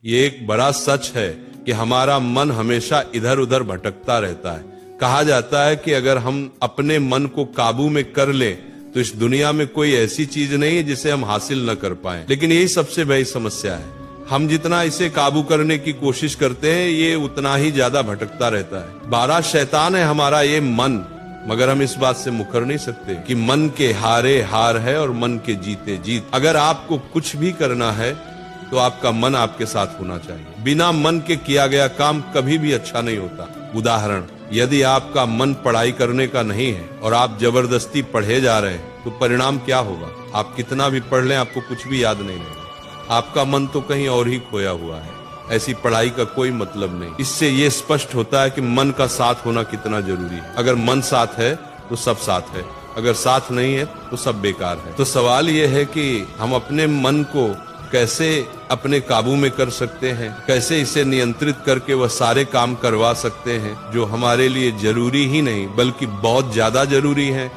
ये एक बड़ा सच है कि हमारा मन हमेशा इधर उधर भटकता रहता है। कहा जाता है कि अगर हम अपने मन को काबू में कर ले तो इस दुनिया में कोई ऐसी चीज नहीं है जिसे हम हासिल न कर पाए। लेकिन यही सबसे बड़ी समस्या है, हम जितना इसे काबू करने की कोशिश करते हैं ये उतना ही ज्यादा भटकता रहता है। 12 शैतान है हमारा ये मन, मगर हम इस बात से मुकर नहीं सकते कि मन के हारे हार है और मन के जीते जीत। अगर आपको कुछ भी करना है तो आपका मन आपके साथ होना चाहिए। बिना मन के किया गया काम कभी भी अच्छा नहीं होता। उदाहरण, यदि आपका मन पढ़ाई करने का नहीं है और आप जबरदस्ती पढ़े जा रहे हैं तो परिणाम क्या होगा? आप कितना भी पढ़ लें आपको कुछ भी याद नहीं रहेगा। आपका मन तो कहीं और ही खोया हुआ है। ऐसी पढ़ाई का कोई मतलब नहीं। इससे ये स्पष्ट होता है कि मन का साथ होना कितना जरूरी है। अगर मन साथ है तो सब साथ है, अगर साथ नहीं है तो सब बेकार है। तो सवाल ये है कि हम अपने मन को कैसे अपने काबू में कर सकते हैं, कैसे इसे नियंत्रित करके वह सारे काम करवा सकते हैं जो हमारे लिए जरूरी ही नहीं बल्कि बहुत ज्यादा जरूरी है।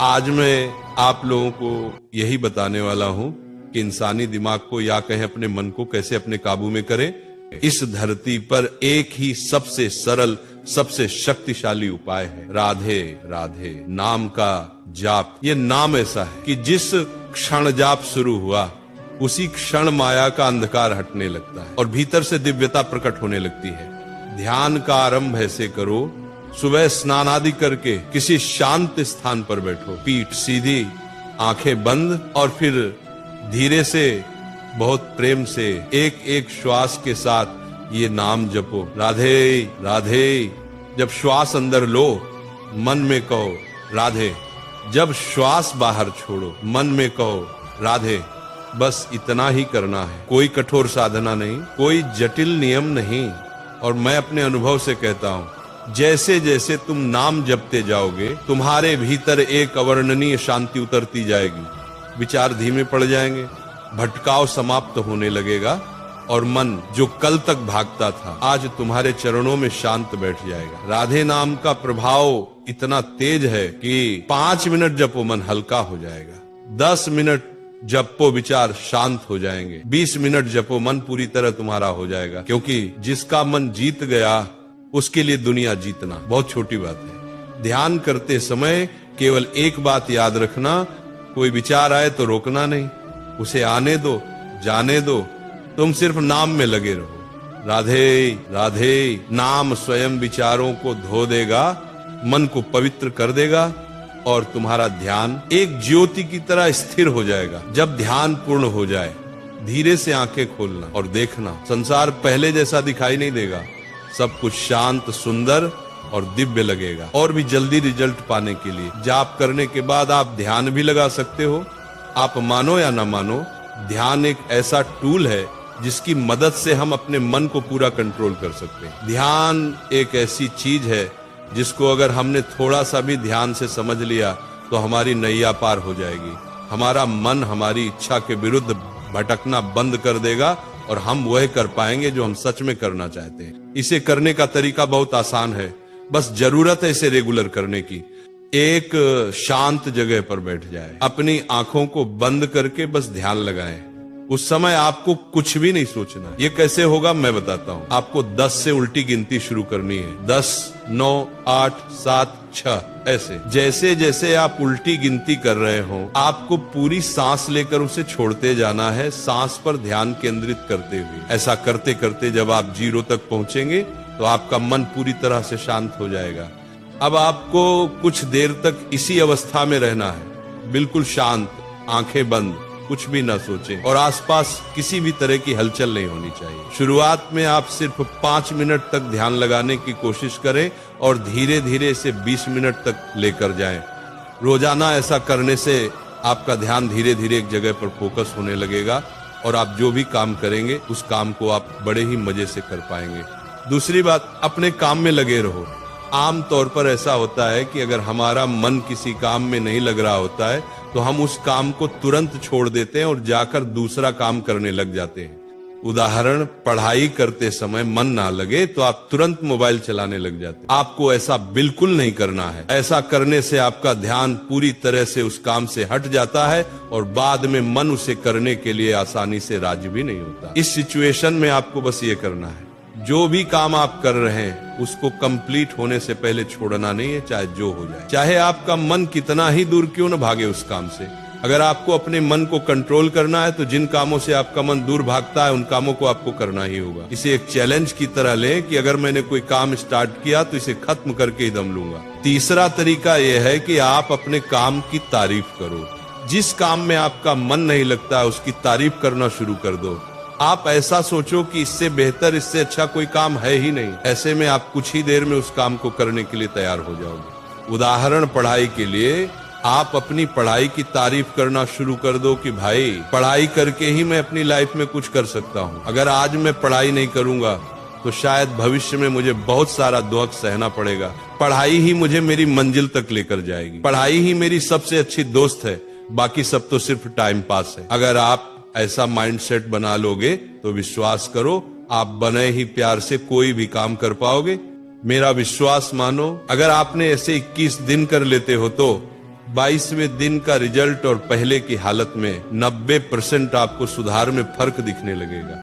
आज मैं आप लोगों को यही बताने वाला हूं कि इंसानी दिमाग को या कहें अपने मन को कैसे अपने काबू में करें। इस धरती पर एक ही सबसे सरल, सबसे शक्तिशाली उपाय है, राधे राधे नाम का जाप। ये नाम ऐसा है कि जिस क्षण जाप शुरू हुआ उसी क्षण माया का अंधकार हटने लगता है और भीतर से दिव्यता प्रकट होने लगती है। ध्यान का आरंभ ऐसे करो, सुबह स्नान आदि करके किसी शांत स्थान पर बैठो, पीठ सीधी, आंखें बंद, और फिर धीरे से बहुत प्रेम से एक एक श्वास के साथ ये नाम जपो, राधे राधे। जब श्वास अंदर लो मन में कहो राधे, जब श्वास बाहर छोड़ो मन में कहो राधे। बस इतना ही करना है, कोई कठोर साधना नहीं, कोई जटिल नियम नहीं। और मैं अपने अनुभव से कहता हूं, जैसे जैसे तुम नाम जपते जाओगे तुम्हारे भीतर एक अवर्णनीय शांति उतरती जाएगी। विचार धीमे पड़ जाएंगे, भटकाव समाप्त होने लगेगा और मन जो कल तक भागता था आज तुम्हारे चरणों में शांत बैठ जाएगा। राधे नाम का प्रभाव इतना तेज है कि 5 मिनट जपो मन हल्का हो जाएगा, 10 मिनट जपो विचार शांत हो जाएंगे, 20 मिनट जपो मन पूरी तरह तुम्हारा हो जाएगा। क्योंकि जिसका मन जीत गया उसके लिए दुनिया जीतना बहुत छोटी बात है। ध्यान करते समय केवल एक बात याद रखना, कोई विचार आए तो रोकना नहीं, उसे आने दो, जाने दो, तुम सिर्फ नाम में लगे रहो। राधे राधे नाम स्वयं विचारों को धो देगा, मन को पवित्र कर देगा और तुम्हारा ध्यान एक ज्योति की तरह स्थिर हो जाएगा। जब ध्यान पूर्ण हो जाए धीरे से आंखें खोलना और देखना, संसार पहले जैसा दिखाई नहीं देगा, सब कुछ शांत, सुंदर और दिव्य लगेगा। और भी जल्दी रिजल्ट पाने के लिए जाप करने के बाद आप ध्यान भी लगा सकते हो। आप मानो या ना मानो, ध्यान एक ऐसा टूल है जिसकी मदद से हम अपने मन को पूरा कंट्रोल कर सकते हैं। ध्यान एक ऐसी चीज है जिसको अगर हमने थोड़ा सा भी ध्यान से समझ लिया तो हमारी नैया पार हो जाएगी। हमारा मन हमारी इच्छा के विरुद्ध भटकना बंद कर देगा और हम वह कर पाएंगे जो हम सच में करना चाहते हैं। इसे करने का तरीका बहुत आसान है, बस जरूरत है इसे रेगुलर करने की। एक शांत जगह पर बैठ जाए, अपनी आंखों को बंद करके बस ध्यान लगाएं। उस समय आपको कुछ भी नहीं सोचना। ये कैसे होगा मैं बताता हूँ। आपको 10 से उल्टी गिनती शुरू करनी है, 10, 9, 8, 7, 6 ऐसे। जैसे जैसे आप उल्टी गिनती कर रहे हो आपको पूरी सांस लेकर उसे छोड़ते जाना है, सांस पर ध्यान केंद्रित करते हुए। ऐसा करते करते जब आप 0 तक पहुंचेंगे तो आपका मन पूरी तरह से शांत हो जाएगा। अब आपको कुछ देर तक इसी अवस्था में रहना है, बिल्कुल शांत, आंखें बंद, कुछ भी ना सोचें और आसपास किसी भी तरह की हलचल नहीं होनी चाहिए। शुरुआत में आप सिर्फ 5 मिनट तक ध्यान लगाने की कोशिश करें और धीरे धीरे इसे 20 मिनट तक लेकर जाएं। रोजाना ऐसा करने से आपका ध्यान धीरे धीरे एक जगह पर फोकस होने लगेगा और आप जो भी काम करेंगे उस काम को आप बड़े ही मजे से कर पाएंगे। दूसरी बात, अपने काम में लगे रहो। आम तौर पर ऐसा होता है कि अगर हमारा मन किसी काम में नहीं लग रहा होता है तो हम उस काम को तुरंत छोड़ देते हैं और जाकर दूसरा काम करने लग जाते हैं। उदाहरण, पढ़ाई करते समय मन ना लगे तो आप तुरंत मोबाइल चलाने लग जाते। आपको ऐसा बिल्कुल नहीं करना है। ऐसा करने से आपका ध्यान पूरी तरह से उस काम से हट जाता है और बाद में मन उसे करने के लिए आसानी से राजी भी नहीं होता। इस सिचुएशन में आपको बस ये करना है, जो भी काम आप कर रहे हैं उसको कंप्लीट होने से पहले छोड़ना नहीं है, चाहे जो हो जाए। चाहे आपका मन कितना ही दूर क्यों न भागे उस काम से। अगर आपको अपने मन को कंट्रोल करना है तो जिन कामों से आपका मन दूर भागता है उन कामों को आपको करना ही होगा। इसे एक चैलेंज की तरह लें कि अगर मैंने कोई काम स्टार्ट किया तो इसे खत्म करके ही दम लूंगा। तीसरा तरीका यह है कि आप अपने काम की तारीफ करो। जिस काम में आपका मन नहीं लगता उसकी तारीफ करना शुरू कर दो। आप ऐसा सोचो कि इससे बेहतर, इससे अच्छा कोई काम है ही नहीं। ऐसे में आप कुछ ही देर में उस काम को करने के लिए तैयार हो जाओगे। उदाहरण, पढ़ाई के लिए आप अपनी पढ़ाई की तारीफ करना शुरू कर दो कि भाई, पढ़ाई करके ही मैं अपनी लाइफ में कुछ कर सकता हूँ। अगर आज मैं पढ़ाई नहीं करूंगा तो शायद भविष्य में मुझे बहुत सारा दुख सहना पड़ेगा। पढ़ाई ही मुझे मेरी मंजिल तक लेकर जाएगी। पढ़ाई ही मेरी सबसे अच्छी दोस्त है, बाकी सब तो सिर्फ टाइम पास है। अगर आप ऐसा माइंडसेट बना लोगे तो विश्वास करो, आप बने ही प्यार से कोई भी काम कर पाओगे। मेरा विश्वास मानो, अगर आपने ऐसे 21 दिन कर लेते हो तो 22वें दिन का रिजल्ट और पहले की हालत में 90% आपको सुधार में फर्क दिखने लगेगा।